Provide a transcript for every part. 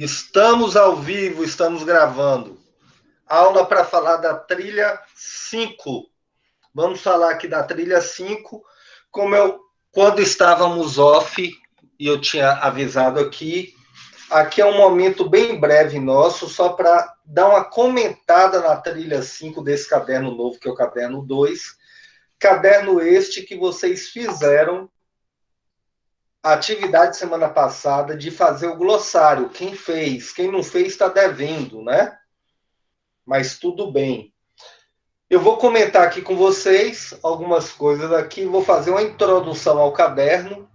Estamos ao vivo, estamos gravando. Aula para falar da trilha 5. Vamos falar aqui da trilha 5. Quando estávamos off, e eu tinha avisado aqui é um momento bem breve nosso, só para dar uma comentada na trilha 5 desse caderno novo, que é o caderno 2. Caderno este que vocês fizeram a atividade semana passada de fazer o glossário. Quem fez? Quem não fez está devendo, né? Mas tudo bem. Eu vou comentar aqui com vocês algumas coisas aqui, vou fazer uma introdução ao caderno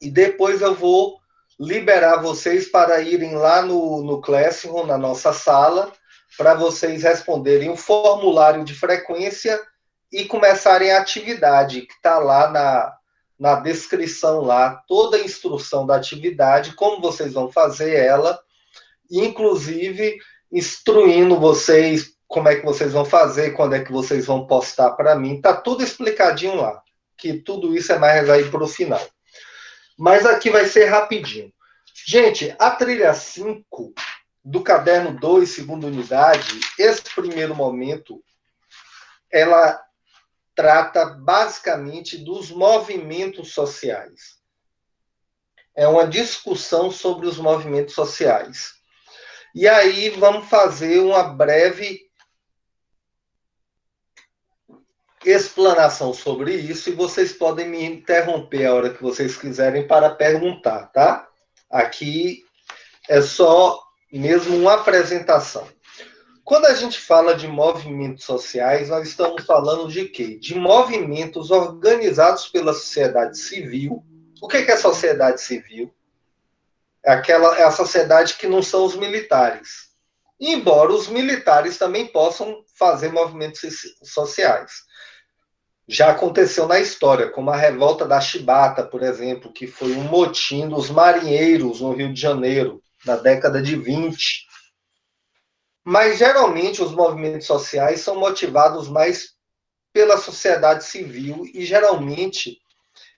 e depois eu vou liberar vocês para irem lá no Classroom, na nossa sala, para vocês responderem o formulário de frequência e começarem a atividade, que está lá na descrição, lá, toda a instrução da atividade, como vocês vão fazer ela, inclusive instruindo vocês como é que vocês vão fazer, quando é que vocês vão postar para mim, está tudo explicadinho lá, que tudo isso é mais aí para o final. Mas aqui vai ser rapidinho. Gente, a trilha 5 do caderno 2, segunda unidade, esse primeiro momento, ela trata basicamente dos movimentos sociais. É uma discussão sobre os movimentos sociais. E aí vamos fazer uma breve explanação sobre isso e vocês podem me interromper a hora que vocês quiserem para perguntar, tá? Aqui é só mesmo uma apresentação. Quando a gente fala de movimentos sociais, nós estamos falando de quê? De movimentos organizados pela sociedade civil. O que é a sociedade civil? É a sociedade que não são os militares. Embora os militares também possam fazer movimentos sociais. Já aconteceu na história, como a revolta da Chibata, por exemplo, que foi um motim dos marinheiros no Rio de Janeiro, na década de 20. Mas, geralmente, os movimentos sociais são motivados mais pela sociedade civil e, geralmente,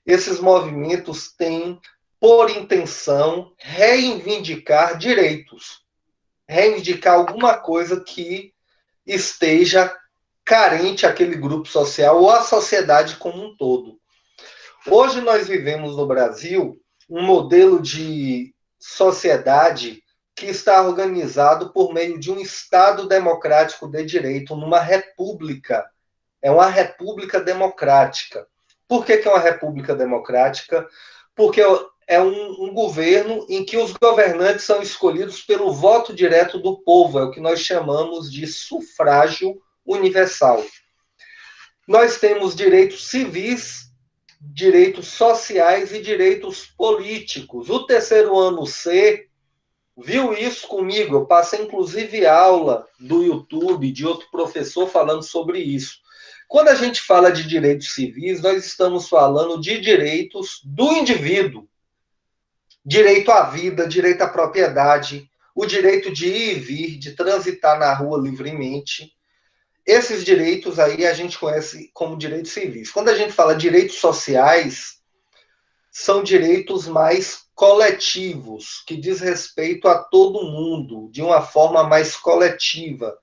esses movimentos têm por intenção reivindicar direitos, reivindicar alguma coisa que esteja carente aquele grupo social ou a sociedade como um todo. Hoje nós vivemos no Brasil um modelo de sociedade que está organizado por meio de um Estado democrático de direito, numa república. É uma república democrática. Por que é uma república democrática? Porque é um governo em que os governantes são escolhidos pelo voto direto do povo, é o que nós chamamos de sufrágio universal. Nós temos direitos civis, direitos sociais e direitos políticos. O terceiro ano C viu isso comigo. Eu passei, inclusive, aula do YouTube de outro professor falando sobre isso. Quando a gente fala de direitos civis, nós estamos falando de direitos do indivíduo. Direito à vida, direito à propriedade, o direito de ir e vir, de transitar na rua livremente. Esses direitos aí a gente conhece como direitos civis. Quando a gente fala direitos sociais, são direitos mais coletivos, que diz respeito a todo mundo, de uma forma mais coletiva.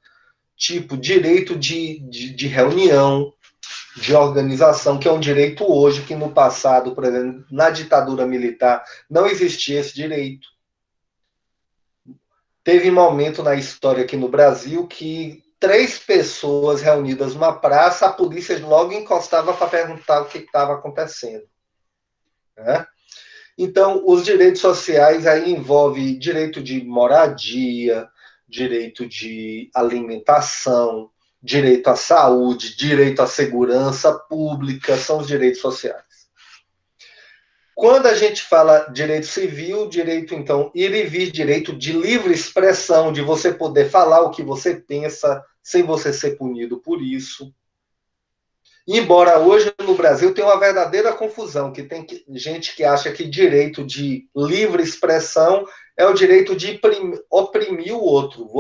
Tipo, direito de reunião, de organização, que é um direito hoje, que no passado, por exemplo, na ditadura militar, não existia esse direito. Teve um momento na história aqui no Brasil que 3 pessoas reunidas numa praça, a polícia logo encostava para perguntar o que estava acontecendo. Né? Então, os direitos sociais aí envolvem direito de moradia, direito de alimentação, direito à saúde, direito à segurança pública, são os direitos sociais. Quando a gente fala direito civil, direito, então, ir e vir, direito de livre expressão, de você poder falar o que você pensa, sem você ser punido por isso. Embora hoje no Brasil tenha uma verdadeira confusão, que tem gente que acha que direito de livre expressão é o direito de oprimir o outro.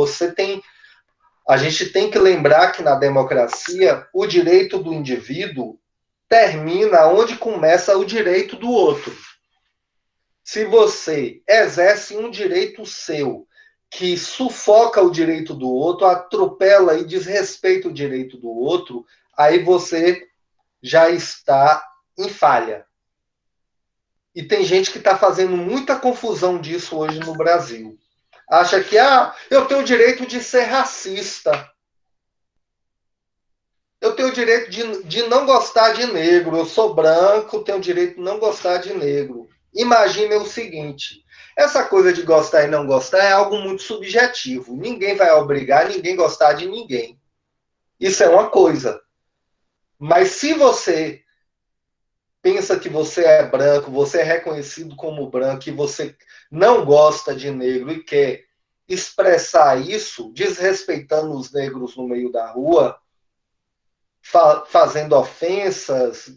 A gente tem que lembrar que na democracia o direito do indivíduo termina onde começa o direito do outro. Se você exerce um direito seu que sufoca o direito do outro, atropela e desrespeita o direito do outro, aí você já está em falha. E tem gente que está fazendo muita confusão disso hoje no Brasil. Acha que, eu tenho o direito de ser racista. Eu tenho o direito de não gostar de negro. Eu sou branco, tenho o direito de não gostar de negro. Imagine o seguinte: essa coisa de gostar e não gostar é algo muito subjetivo. Ninguém vai obrigar ninguém a gostar de ninguém. Isso é uma coisa. Mas se você pensa que você é branco, você é reconhecido como branco e você não gosta de negro e quer expressar isso, desrespeitando os negros no meio da rua, fazendo ofensas,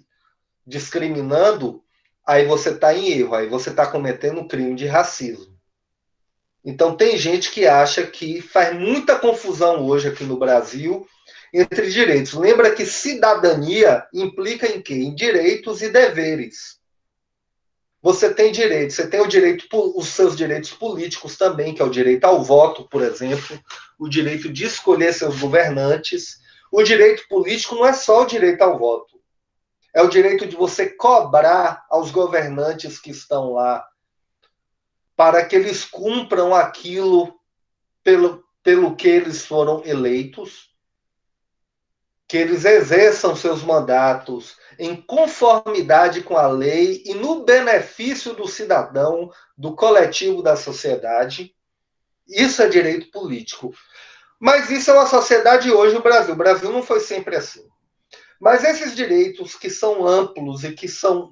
discriminando, aí você está em erro, aí você está cometendo um crime de racismo. Então, tem gente que acha que faz muita confusão hoje aqui no Brasil entre direitos. Lembra que cidadania implica em quê? Em direitos e deveres. Você tem direitos, você tem o direito, os seus direitos políticos também, que é o direito ao voto, por exemplo, o direito de escolher seus governantes. O direito político não é só o direito ao voto, é o direito de você cobrar aos governantes que estão lá para que eles cumpram aquilo pelo que eles foram eleitos, que eles exerçam seus mandatos em conformidade com a lei e no benefício do cidadão, do coletivo da sociedade. Isso é direito político. Mas isso é uma sociedade hoje no Brasil. O Brasil não foi sempre assim. Mas esses direitos que são amplos e que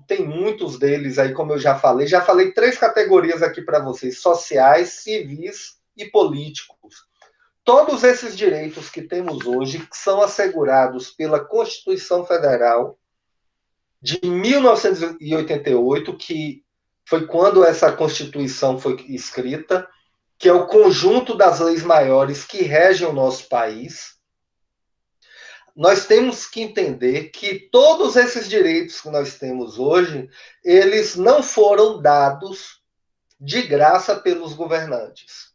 tem muitos deles aí, como eu já falei 3 categorias aqui para vocês: sociais, civis e políticos. Todos esses direitos que temos hoje, que são assegurados pela Constituição Federal de 1988, que foi quando essa Constituição foi escrita, que é o conjunto das leis maiores que regem o nosso país. Nós temos que entender que todos esses direitos que nós temos hoje, eles não foram dados de graça pelos governantes.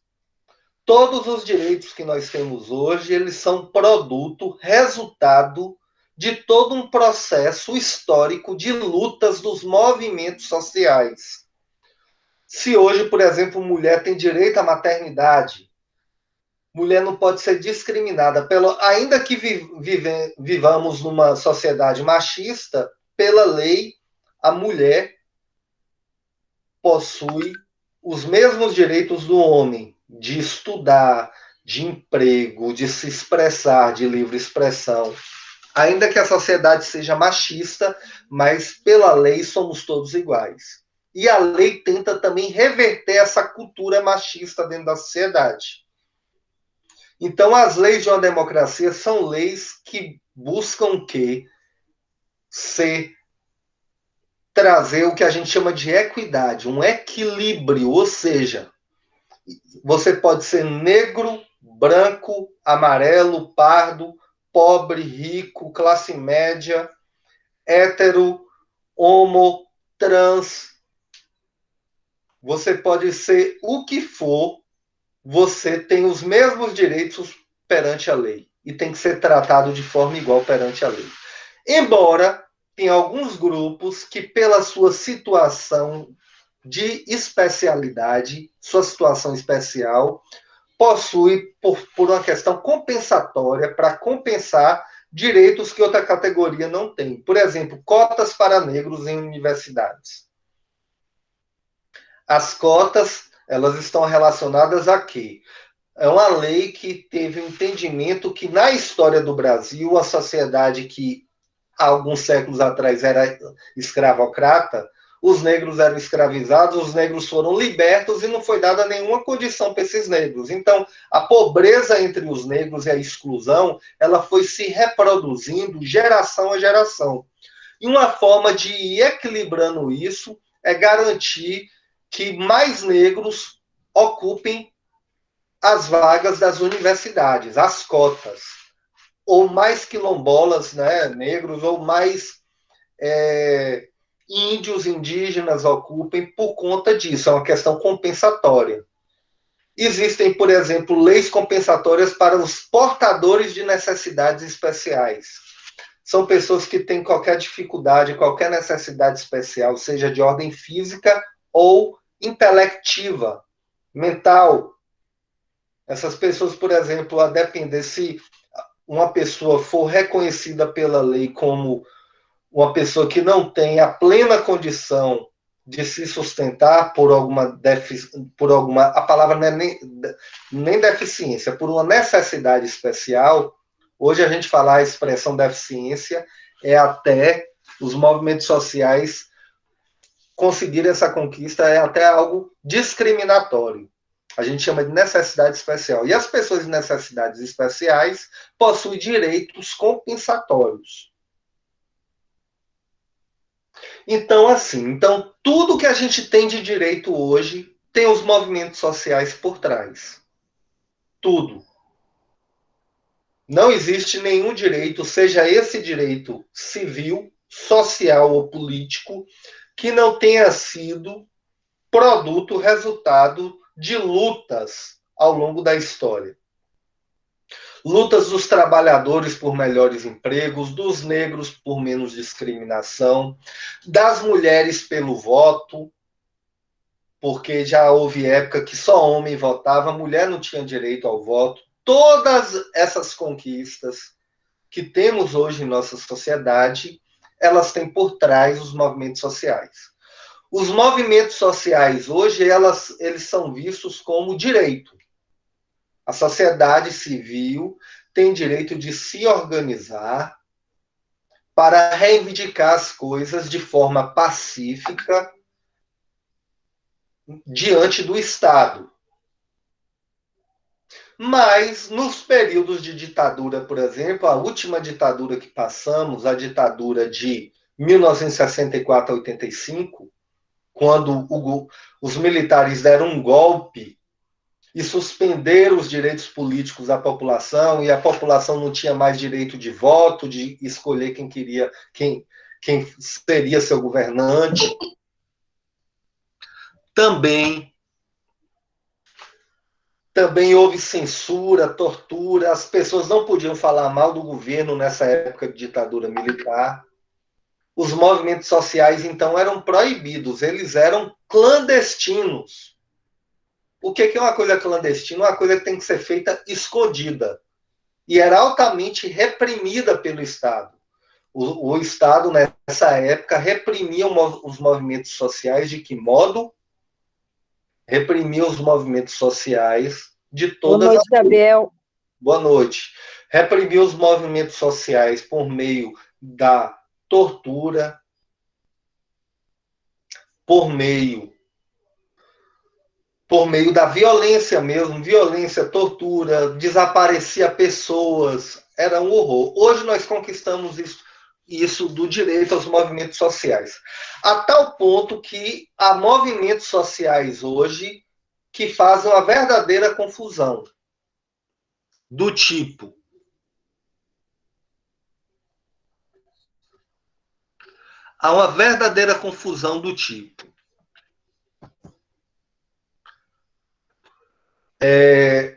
Todos os direitos que nós temos hoje, eles são produto, resultado de todo um processo histórico de lutas dos movimentos sociais. Se hoje, por exemplo, mulher tem direito à maternidade, mulher não pode ser discriminada, ainda que vivamos numa sociedade machista, pela lei, a mulher possui os mesmos direitos do homem, de estudar, de emprego, de se expressar, de livre expressão. Ainda que a sociedade seja machista, mas pela lei somos todos iguais. E a lei tenta também reverter essa cultura machista dentro da sociedade. Então, as leis de uma democracia são leis que buscam o quê? Trazer o que a gente chama de equidade, um equilíbrio, ou seja, você pode ser negro, branco, amarelo, pardo, pobre, rico, classe média, hétero, homo, trans. Você pode ser o que for, você tem os mesmos direitos perante a lei e tem que ser tratado de forma igual perante a lei. Embora tem alguns grupos que, pela sua situação de especialidade, sua situação especial, possui, por uma questão compensatória, para compensar direitos que outra categoria não tem. Por exemplo, cotas para negros em universidades. As cotas, elas estão relacionadas a quê? É uma lei que teve um entendimento que, na história do Brasil, a sociedade que, há alguns séculos atrás, era escravocrata, os negros eram escravizados, os negros foram libertos e não foi dada nenhuma condição para esses negros. Então, a pobreza entre os negros e a exclusão, ela foi se reproduzindo geração a geração. E uma forma de ir equilibrando isso é garantir que mais negros ocupem as vagas das universidades, as cotas, ou mais quilombolas, né, negros, ou mais índios, indígenas ocupem por conta disso, é uma questão compensatória. Existem, por exemplo, leis compensatórias para os portadores de necessidades especiais. São pessoas que têm qualquer dificuldade, qualquer necessidade especial, seja de ordem física ou intelectiva, mental. Essas pessoas, por exemplo, a depender se uma pessoa for reconhecida pela lei como uma pessoa que não tem a plena condição de se sustentar por alguma, a palavra não é nem deficiência, por uma necessidade especial. Hoje a gente falar a expressão deficiência é até os movimentos sociais conseguirem essa conquista, é até algo discriminatório. A gente chama de necessidade especial. E as pessoas de necessidades especiais possuem direitos compensatórios. Então, assim, tudo que a gente tem de direito hoje tem os movimentos sociais por trás. Tudo. Não existe nenhum direito, seja esse direito civil, social ou político, que não tenha sido produto, resultado de lutas ao longo da história. Lutas dos trabalhadores por melhores empregos, dos negros por menos discriminação, das mulheres pelo voto, porque já houve época que só homem votava, mulher não tinha direito ao voto. Todas essas conquistas que temos hoje em nossa sociedade, elas têm por trás os movimentos sociais. Os movimentos sociais hoje, eles são vistos como direito. A sociedade civil tem direito de se organizar para reivindicar as coisas de forma pacífica diante do Estado. Mas, nos períodos de ditadura, por exemplo, a última ditadura que passamos, a ditadura de 1964 a 85, quando os militares deram um golpe e suspenderam os direitos políticos da população, e a população não tinha mais direito de voto, de escolher quem seria seu governante. Também houve censura, tortura, as pessoas não podiam falar mal do governo nessa época de ditadura militar. Os movimentos sociais, então, eram proibidos, eles eram clandestinos. O que é uma coisa clandestina? Uma coisa que tem que ser feita escondida. E era altamente reprimida pelo Estado. O Estado, nessa época, reprimia os movimentos sociais de que modo? Reprimia os movimentos sociais de todas Boa noite, Gabriel. Boa noite. Reprimia os movimentos sociais por meio da tortura, por meio da violência mesmo, violência, tortura, desaparecia pessoas, era um horror. Hoje nós conquistamos isso do direito aos movimentos sociais. A tal ponto que há movimentos sociais hoje que fazem uma verdadeira confusão. Do tipo, há uma verdadeira confusão do tipo.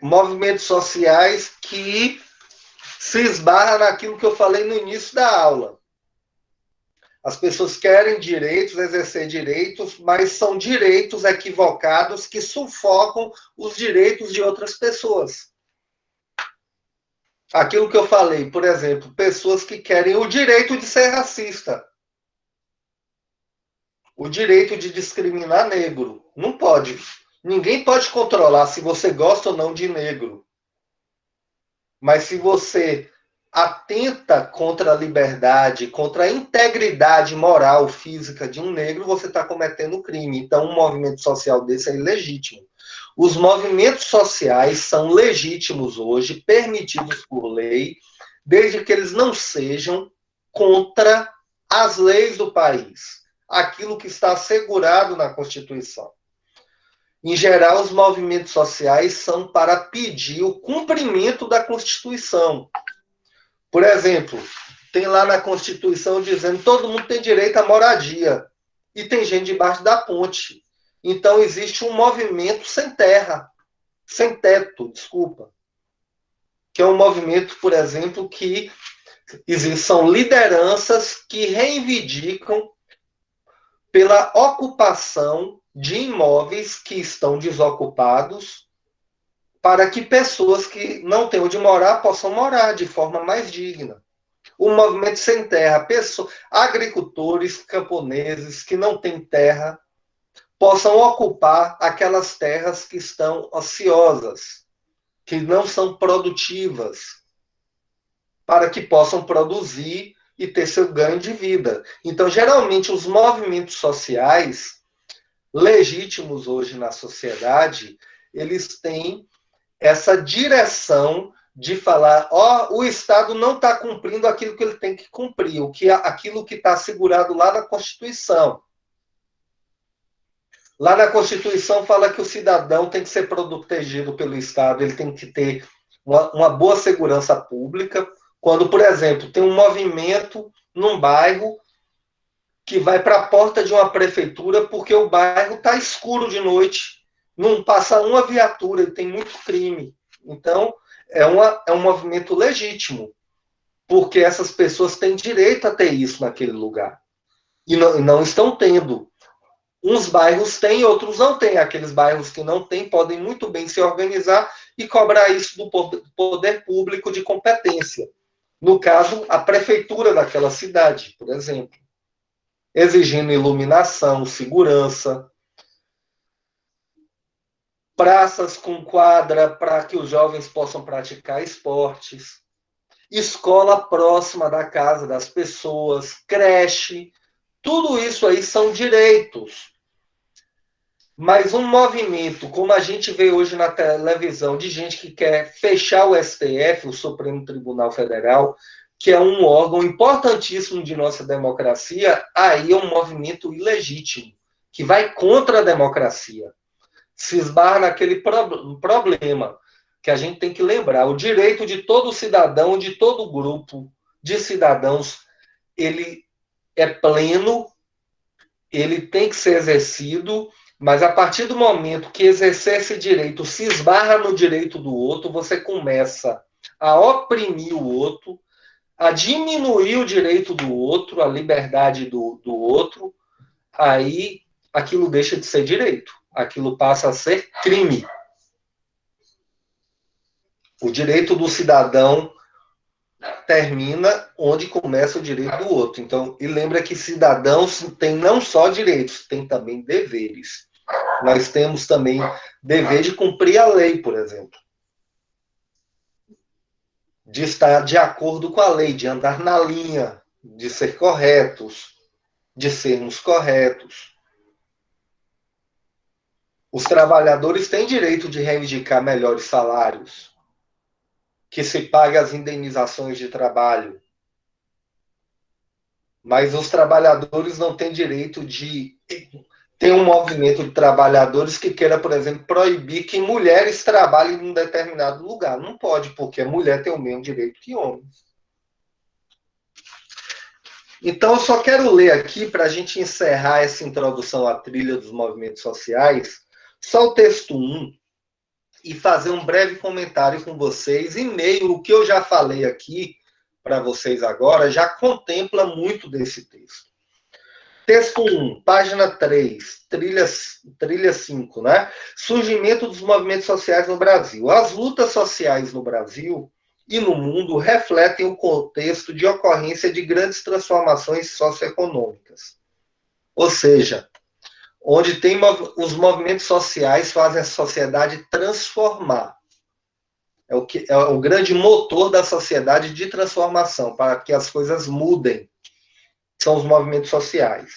Movimentos sociais que se esbarram naquilo que eu falei no início da aula. As pessoas querem direitos, exercer direitos, mas são direitos equivocados que sufocam os direitos de outras pessoas. Aquilo que eu falei, por exemplo, pessoas que querem o direito de ser racista. O direito de discriminar negro. Não pode. Ninguém pode controlar se você gosta ou não de negro. Mas se você atenta contra a liberdade, contra a integridade moral, física de um negro, você está cometendo crime. Então, um movimento social desse é ilegítimo. Os movimentos sociais são legítimos hoje, permitidos por lei, desde que eles não sejam contra as leis do país, aquilo que está assegurado na Constituição. Em geral, os movimentos sociais são para pedir o cumprimento da Constituição. Por exemplo, tem lá na Constituição dizendo que todo mundo tem direito à moradia. e tem gente debaixo da ponte. Então, existe um movimento sem terra, sem teto, desculpa, que é um movimento, por exemplo, que são lideranças que reivindicam pela ocupação de imóveis que estão desocupados para que pessoas que não têm onde morar possam morar de forma mais digna. O movimento sem terra, agricultores, camponeses que não têm terra, possam ocupar aquelas terras que estão ociosas, que não são produtivas, para que possam produzir e ter seu ganho de vida. Então, geralmente, os movimentos sociais legítimos hoje na sociedade, eles têm essa direção de falar, o Estado não está cumprindo aquilo que ele tem que cumprir, aquilo que está assegurado lá na Constituição. Lá na Constituição fala que o cidadão tem que ser protegido pelo Estado, ele tem que ter uma boa segurança pública. Quando, por exemplo, tem um movimento num bairro que vai para a porta de uma prefeitura porque o bairro está escuro de noite, não passa uma viatura e tem muito crime. Então, é um movimento legítimo, porque essas pessoas têm direito a ter isso naquele lugar. E não estão tendo. Uns bairros têm, outros não têm. Aqueles bairros que não têm podem muito bem se organizar e cobrar isso do poder público de competência. No caso, a prefeitura daquela cidade, por exemplo, exigindo iluminação, segurança, praças com quadra para que os jovens possam praticar esportes, escola próxima da casa das pessoas, creche, tudo isso aí são direitos. Mas um movimento, como a gente vê hoje na televisão, de gente que quer fechar o STF, o Supremo Tribunal Federal, que é um órgão importantíssimo de nossa democracia, aí é um movimento ilegítimo, que vai contra a democracia. Se esbarra naquele problema que a gente tem que lembrar. O direito de todo cidadão, de todo grupo de cidadãos, ele é pleno, ele tem que ser exercido, mas a partir do momento que exercer esse direito se esbarra no direito do outro, você começa a oprimir o outro, a diminuir o direito do outro, a liberdade do outro, aí aquilo deixa de ser direito, aquilo passa a ser crime. O direito do cidadão termina onde começa o direito do outro. Então, e lembra que cidadãos têm não só direitos, têm também deveres. Nós temos também dever de cumprir a lei, por exemplo. De estar de acordo com a lei, de andar na linha, de ser corretos, de sermos corretos. Os trabalhadores têm direito de reivindicar melhores salários, que se pague as indenizações de trabalho. Mas os trabalhadores não têm direito de ter um movimento de trabalhadores que queira, por exemplo, proibir que mulheres trabalhem em um determinado lugar. Não pode, porque a mulher tem o mesmo direito que homens. Então, eu só quero ler aqui, para a gente encerrar essa introdução à trilha dos movimentos sociais, só o texto 1, e fazer um breve comentário com vocês, em meio ao que eu já falei aqui para vocês agora, já contempla muito desse texto. Texto 1, página 3, trilha 5, né? Surgimento dos movimentos sociais no Brasil. As lutas sociais no Brasil e no mundo refletem o contexto de ocorrência de grandes transformações socioeconômicas. Ou seja, onde tem os movimentos sociais fazem a sociedade transformar. É o grande motor da sociedade de transformação, para que as coisas mudem. São os movimentos sociais.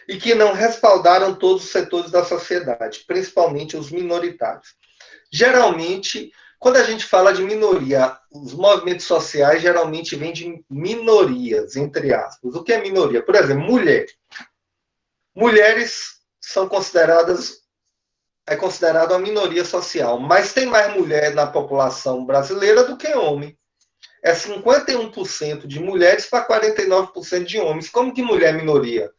E que não respaldaram todos os setores da sociedade, principalmente os minoritários. Geralmente, quando a gente fala de minoria, os movimentos sociais geralmente vêm de minorias, entre aspas. O que é minoria? Por exemplo, mulher. Mulheres são consideradas uma minoria social, mas tem mais mulher na população brasileira do que homem. É 51% de mulheres para 49% de homens. Como que mulher é minoria?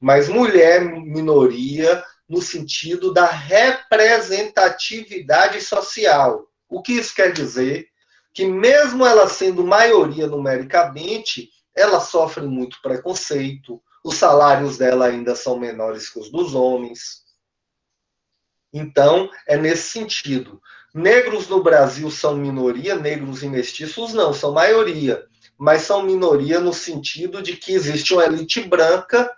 mas mulher minoria no sentido da representatividade social. O que isso quer dizer? Que mesmo ela sendo maioria numericamente, ela sofre muito preconceito, os salários dela ainda são menores que os dos homens. Então, é nesse sentido. Negros no Brasil são minoria, negros e mestiços não, são maioria, mas são minoria no sentido de que existe uma elite branca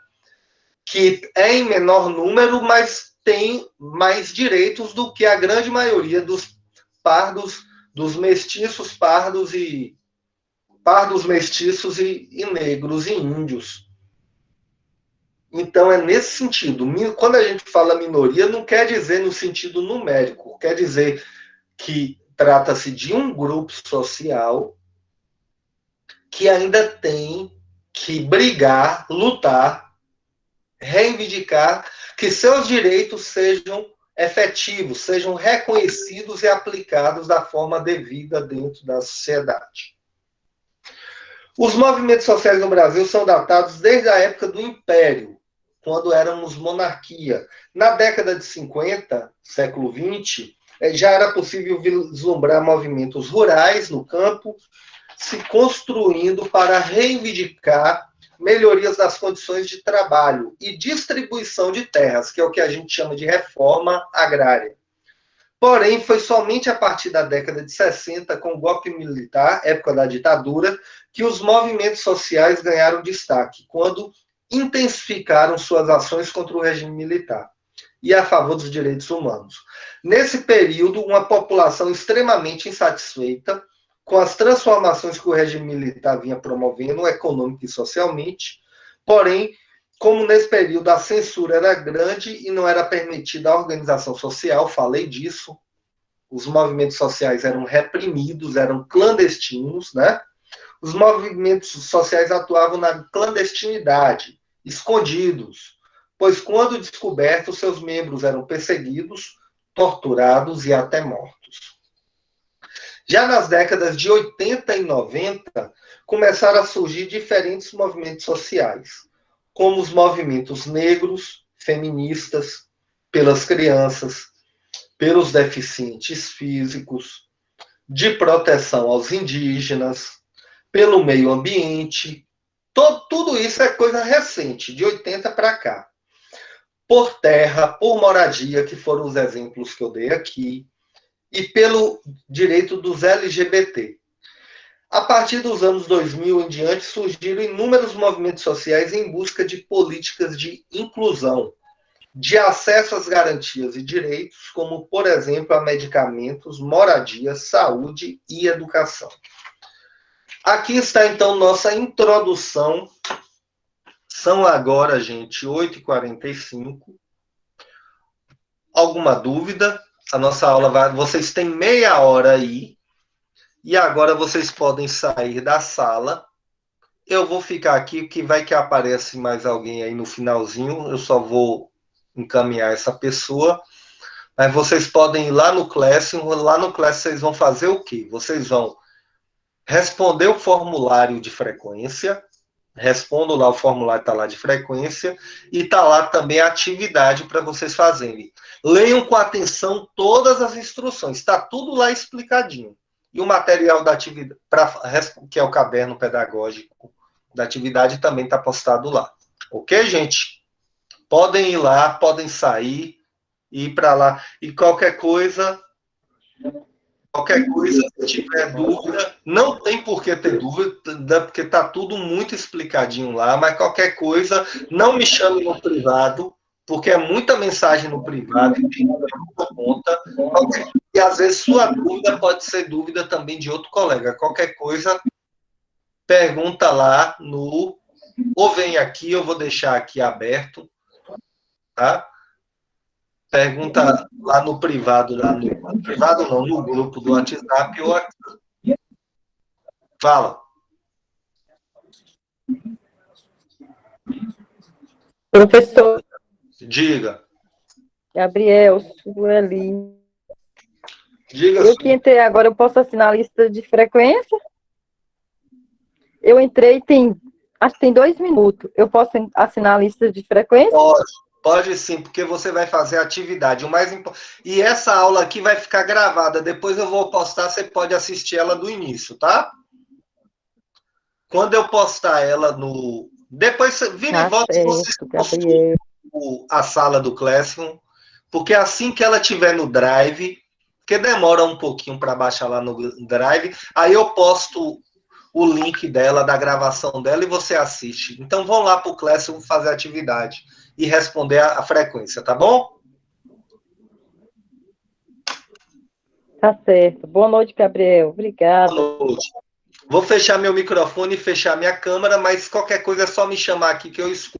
que é em menor número, mas tem mais direitos do que a grande maioria dos pardos, dos mestiços, pardos, mestiços e negros e índios. Então, é nesse sentido. Quando a gente fala minoria, não quer dizer no sentido numérico, quer dizer que trata-se de um grupo social que ainda tem que brigar, lutar, reivindicar que seus direitos sejam efetivos, sejam reconhecidos e aplicados da forma devida dentro da sociedade. Os movimentos sociais no Brasil são datados desde a época do Império, quando éramos monarquia. Na década de 50, século XX, já era possível vislumbrar movimentos rurais no campo, se construindo para reivindicar melhorias das condições de trabalho e distribuição de terras, que é o que a gente chama de reforma agrária. Porém, foi somente a partir da década de 60, com o golpe militar, época da ditadura, que os movimentos sociais ganharam destaque, quando intensificaram suas ações contra o regime militar e a favor dos direitos humanos. Nesse período, uma população extremamente insatisfeita com as transformações que o regime militar vinha promovendo, econômica e socialmente, porém, como nesse período a censura era grande e não era permitida a organização social, falei disso, os movimentos sociais eram reprimidos, eram clandestinos, né? Os movimentos sociais atuavam na clandestinidade, escondidos, pois quando descobertos, seus membros eram perseguidos, torturados e até mortos. Já nas décadas de 80 e 90, começaram a surgir diferentes movimentos sociais, como os movimentos negros, feministas, pelas crianças, pelos deficientes físicos, de proteção aos indígenas, pelo meio ambiente. Tudo isso é coisa recente, de 80 para cá. Por terra, por moradia, que foram os exemplos que eu dei aqui, e pelo direito dos LGBT. A partir dos anos 2000 em diante, surgiram inúmeros movimentos sociais em busca de políticas de inclusão, de acesso às garantias e direitos, como, por exemplo, a medicamentos, moradia, saúde e educação. Aqui está, então, nossa introdução. São agora, gente, 8h45. Alguma dúvida? A nossa aula vai... Vocês têm meia hora aí. E agora vocês podem sair da sala. Eu vou ficar aqui, que vai que aparece mais alguém aí no finalzinho. Eu só vou encaminhar essa pessoa. Mas vocês podem ir lá no Classroom. Lá no Classroom vocês vão fazer o quê? Vocês vão responder o formulário de frequência. Respondo lá, o formulário está lá de frequência. E está lá também a atividade para vocês fazerem. Leiam com atenção todas as instruções. Está tudo lá explicadinho. E o material da atividade, que é o caderno pedagógico da atividade, também está postado lá. Ok, gente? Podem ir lá, podem sair, ir para lá. E qualquer coisa, se tiver dúvida, não tem por que ter dúvida, porque está tudo muito explicadinho lá, mas qualquer coisa, não me chame no privado, porque é muita mensagem no privado e tem muita conta. E às vezes sua dúvida pode ser dúvida também de outro colega. Qualquer coisa, pergunta lá no... Ou vem aqui, eu vou deixar aqui aberto, tá? Pergunta lá no privado, no privado não, no grupo do WhatsApp ou aqui. Fala. Professor. Diga. Gabriel, Sueli. Diga. Eu que entrei agora, eu posso assinar a lista de frequência? Eu entrei tem Acho que tem 2 minutos. Eu posso assinar a lista de frequência? Pode sim, porque você vai fazer a atividade. O mais impo... E essa aula aqui vai ficar gravada. Depois eu vou postar, você pode assistir ela do início, tá? Quando eu postar ela no. Depois vira e Tá volta se você certo, postou Gabriel. a sala do Classroom, porque assim que ela tiver no Drive, que demora um pouquinho para baixar lá no Drive, aí eu posto o link dela, da gravação dela, e você assiste. Então vão lá para o Classroom fazer a atividade e responder a frequência, tá bom? Tá certo. Boa noite, Gabriel. Obrigada. Boa noite. Vou fechar meu microfone e fechar minha câmera, mas qualquer coisa é só me chamar aqui que eu escuto.